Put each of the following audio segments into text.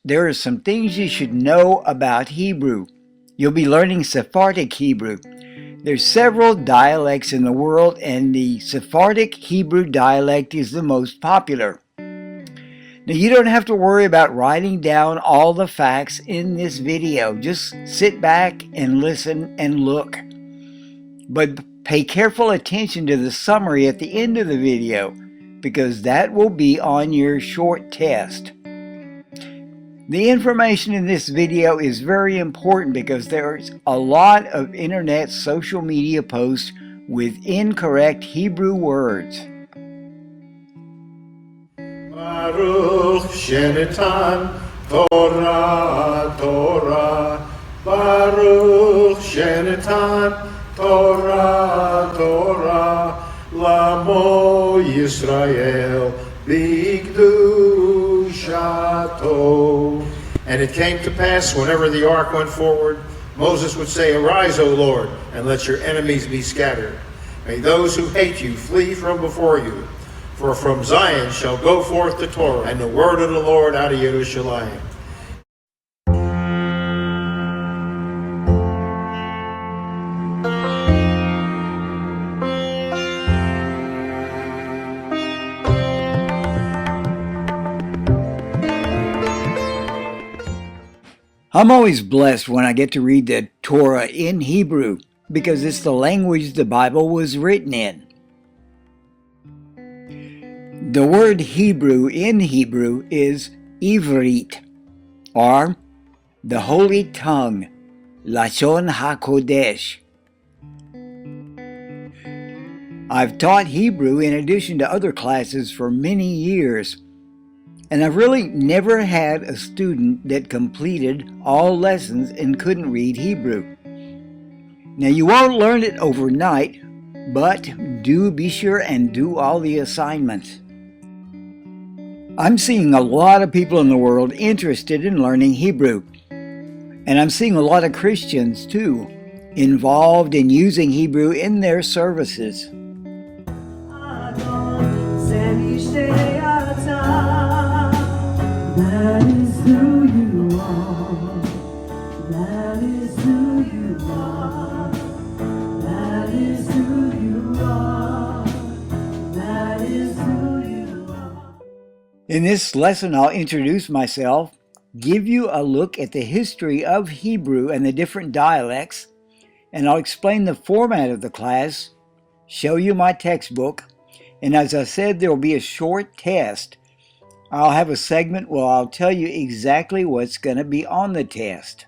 there are some things you should know about Hebrew. You'll be learning Sephardic Hebrew. There's several dialects in the world, and the Sephardic Hebrew dialect is the most popular. Now, you don't have to worry about writing down all the facts in this video. Just sit back and listen and look. But pay careful attention to the summary at the end of the video, because that will be on your short test. The information in this video is very important because there's a lot of internet social media posts with incorrect Hebrew words. Baruch Shenetan Torah Torah Baruch Shenetan Torah Torah Lamo Yisrael Bigdushato. And it came to pass, whenever the ark went forward, Moses would say, Arise, O Lord, and let your enemies be scattered. May those who hate you flee from before you. For from Zion shall go forth the Torah, and the word of the Lord out of Yerushalayim. I'm always blessed when I get to read the Torah in Hebrew because it's the language the Bible was written in. The word Hebrew in Hebrew is Ivrit, or the Holy Tongue, Lashon HaKodesh. I've taught Hebrew in addition to other classes for many years, and I've really never had a student that completed all lessons and couldn't read Hebrew. Now, you won't learn it overnight, but do be sure and do all the assignments. I'm seeing a lot of people in the world interested in learning Hebrew, and I'm seeing a lot of Christians too, involved in using Hebrew in their services. That is who you are. That is who you are. That is who you are. That is who you are. In this lesson, I'll introduce myself, give you a look at the history of Hebrew and the different dialects, and I'll explain the format of the class, show you my textbook, and as I said, there will be a short test. I'll have a segment where I'll tell you exactly what's going to be on the test.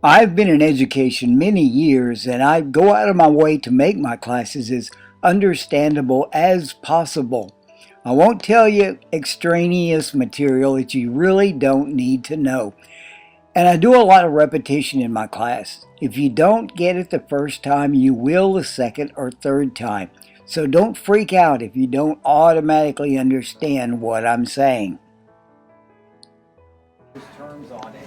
I've been in education many years, and I go out of my way to make my classes as understandable as possible. I won't tell you extraneous material that you really don't need to know. And I do a lot of repetition in my class. If you don't get it the first time, you will the second or third time. So don't freak out if you don't automatically understand what I'm saying. Terms on it.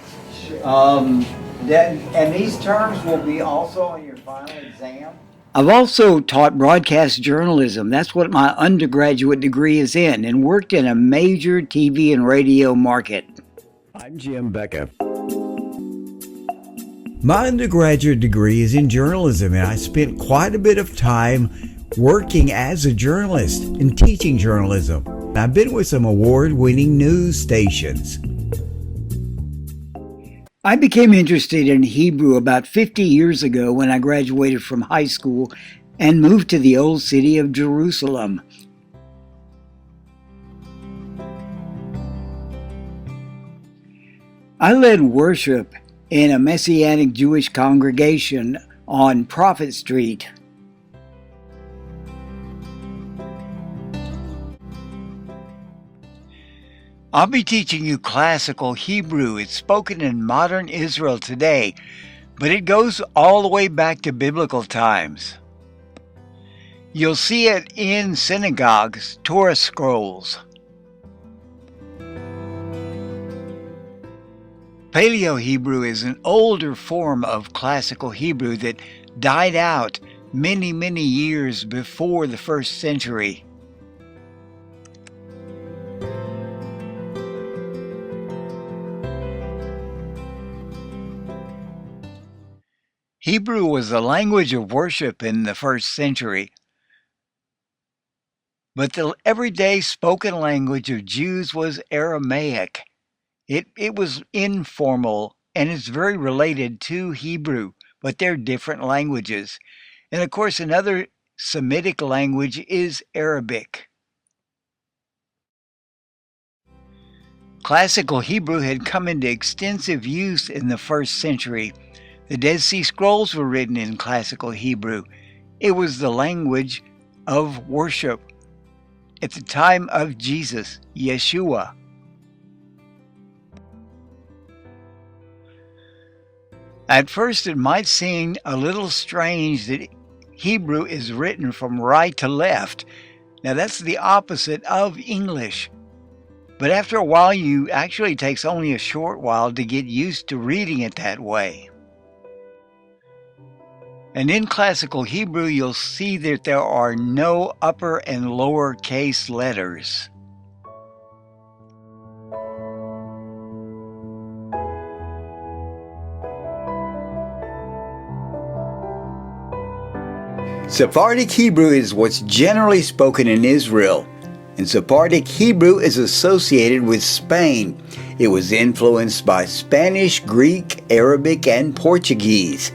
And these terms will be also on your final exam. I've also taught broadcast journalism. That's what my undergraduate degree is in, and worked in a major TV and radio market. I'm Jim Becka. My undergraduate degree is in journalism, and I spent quite a bit of time working as a journalist and teaching journalism. I've been with some award-winning news stations. I became interested in Hebrew about 50 years ago when I graduated from high school and moved to the old city of Jerusalem. I led worship in a Messianic Jewish congregation on Prophet Street. I'll be teaching you classical Hebrew. It's spoken in modern Israel today, but it goes all the way back to biblical times. You'll see it in synagogues, Torah scrolls. Paleo-Hebrew is an older form of classical Hebrew that died out many years before the 1st century. Hebrew was the language of worship in the first century, but the everyday spoken language of Jews was Aramaic. It was informal and it's very related to Hebrew, but they're different languages. And of course, another Semitic language is Arabic. Classical Hebrew had come into extensive use in the first century. The Dead Sea Scrolls were written in Classical Hebrew. It was the language of worship at the time of Jesus, Yeshua. At first, it might seem a little strange that Hebrew is written from right to left. Now, that's the opposite of English. But after a while, it takes only a short while to get used to reading it that way. And in Classical Hebrew, you'll see that there are no upper and lower case letters. Sephardic Hebrew is what's generally spoken in Israel, and Sephardic Hebrew is associated with Spain. It was influenced by Spanish, Greek, Arabic, and Portuguese.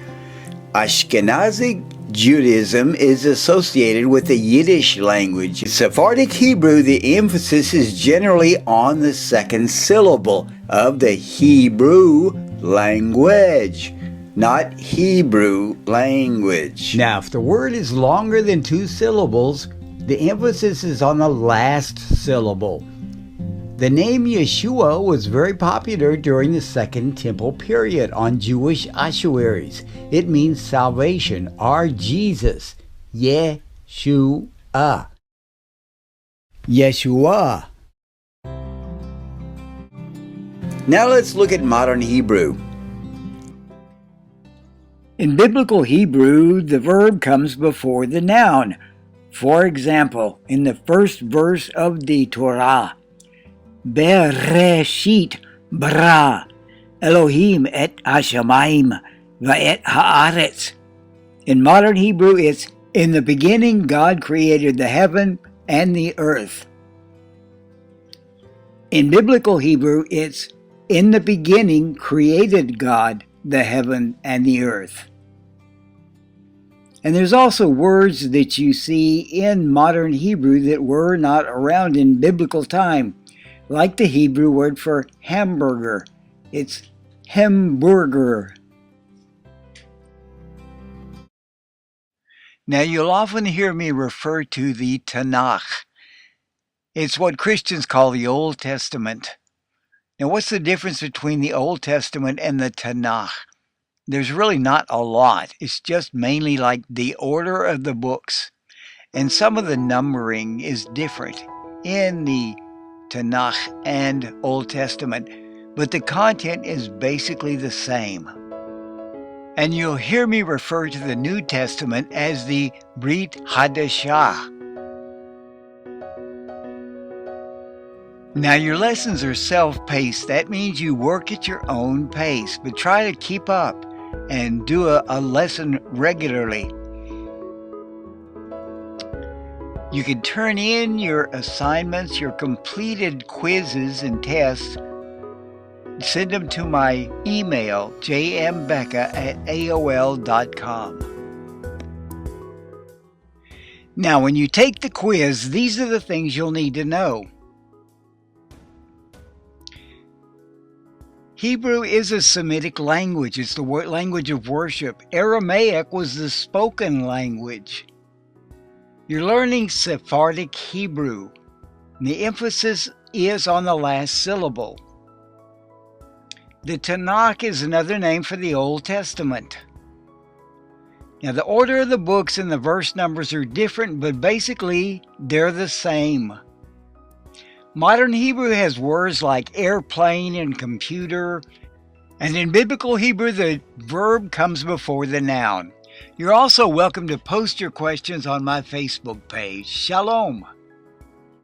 Ashkenazic Judaism is associated with the Yiddish language. In Sephardic Hebrew, the emphasis is generally on the second syllable of the Hebrew language, not Hebrew language. Now, if the word is longer than 2 syllables, the emphasis is on the last syllable. The name Yeshua was very popular during the Second Temple period on Jewish ossuaries. It means salvation, or Jesus. Yeshua. Yeshua. Now let's look at modern Hebrew. In biblical Hebrew, the verb comes before the noun. For example, in the first verse of the Torah, Bereshit bara Elohim et hashamayim va'et haaretz. In modern Hebrew, it's in the beginning God created the heaven and the earth. In biblical Hebrew, it's in the beginning created God the heaven and the earth. And there's also words that you see in modern Hebrew that were not around in biblical time, like the Hebrew word for hamburger. It's hamburger. Now, you'll often hear me refer to the Tanakh. It's what Christians call the Old Testament. Now, what's the difference between the Old Testament and the Tanakh? There's really not a lot. It's just mainly like the order of the books. And some of the numbering is different in the Tanakh and Old Testament, but the content is basically the same. And you'll hear me refer to the New Testament as the Brit Hadashah. Now, your lessons are self-paced. That means you work at your own pace, but try to keep up and do a lesson regularly. You can turn in your assignments, your completed quizzes and tests. Send them to my email, jmbecca@aol.com. Now, when you take the quiz, these are the things you'll need to know. Hebrew is a Semitic language. It's the language of worship. Aramaic was the spoken language. You're learning Sephardic Hebrew. The emphasis is on the last syllable. The Tanakh is another name for the Old Testament. Now, the order of the books and the verse numbers are different, but basically they're the same. Modern Hebrew has words like airplane and computer, and in biblical Hebrew, the verb comes before the noun. You're also welcome to post your questions on my Facebook page. Shalom.